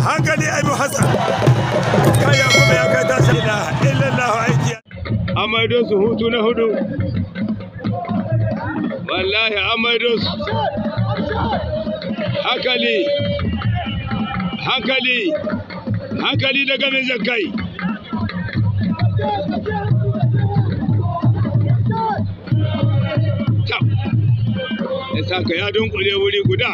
hankali Abu Hassan kaya kuma ya kai tashi illallahu aiki amaido su hutu na hudu wallahi amaido su hankali daga mai zakai ya saka ya dunkule wuri guda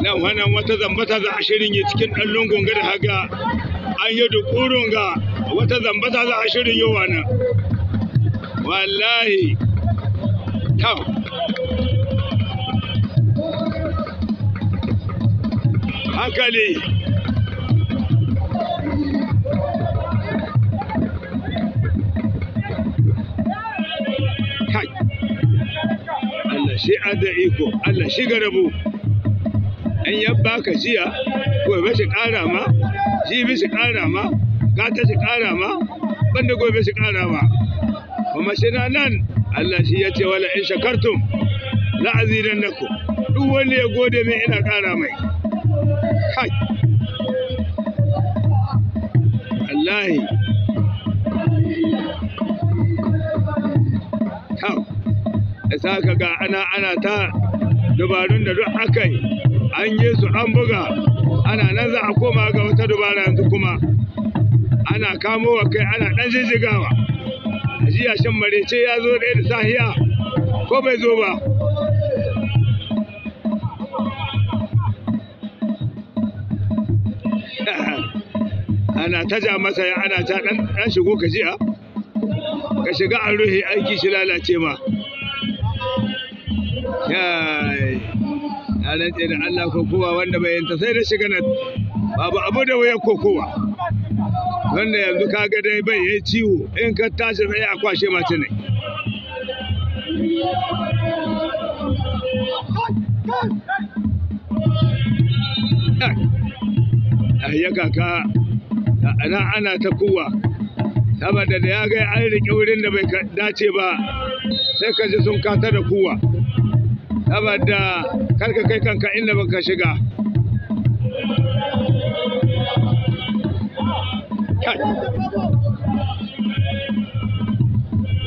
nan wannan wata zambata za a shirin yi cikin ɗan lungun ga da haga an yi dukurun ga wata zambata za a shirin yi wannan wallahi tam hankali kai Allah shi ada iko Allah shi garabu in ya baka jiya gobe shi ƙara ma jibi shi ƙara ma gata shi ƙara ma banda gobe shi ƙara ma kuma shi na nan Allah shi ya ce wala in shakartum la azidannakum duk wanda ya gode mai ina ƙara mai kai wallahi tau isa ka ga ana ta dubarun da duk aka yi an yi su an buga ana nan za a koma ga wata dubara yanzu kuma ana kamo wa kai ana ɗan jijjigawa a jiya shan marece ya zo ɗaya da sahiya ko bai zo ba ana ta ja masa ya ana ta ɗan shigo ka jiya ka shiga an ruhe aiki shi lalace ma yai na rantse da Allah kokowa wanda bai yanta sai da shiga nan babu abu da wayar kokowa wanda yanzu kaga dai bai yayi ciwo in ka tashi tsaye a kwashe mace ne ya kaka ana ta kuwa saboda da ya ga an riƙe wurin da bai dace ba sai ka ji sun kata da kuwa saboda karka kai kanka inda baka shiga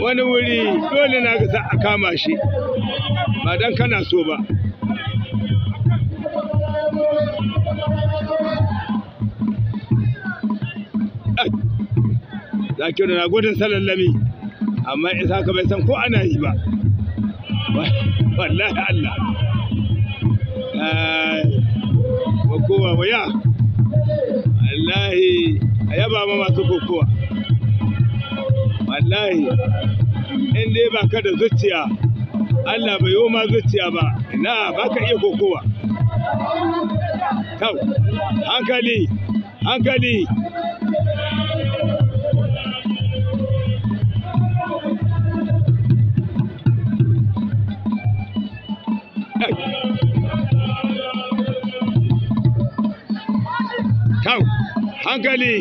wani wuri dole na ga a kama shi ba dan kana so ba Zakiru na gudun salallami amma isa ka bai san ko ana yi ba wallahi Allah kokowa waya wallahi a yaba ma masu kokowa wallahi in dai baka da zuciya Allah bai yi ma zuciya ba ina baka iya kokowa kau hankali Kau, hankali,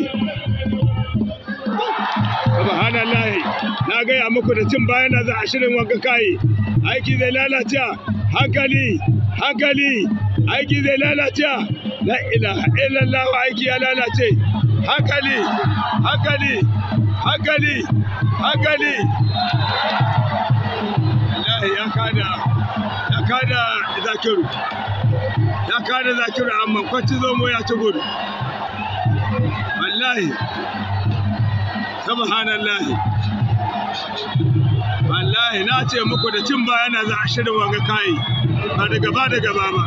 subhanallahi, na gaya muku da cin bayan da za a shirin wanka kayi, aiki zai lalace, hankali, aiki zai lalace, la ilaha illallah aiki ya lalace, hankali, wallahi ya kada Zakiru amma kwanci zomo ya ci gudu wallahi subhanallahi wallahi na ce muku da cin bayana za a shirin wanga kai ba da gaba ba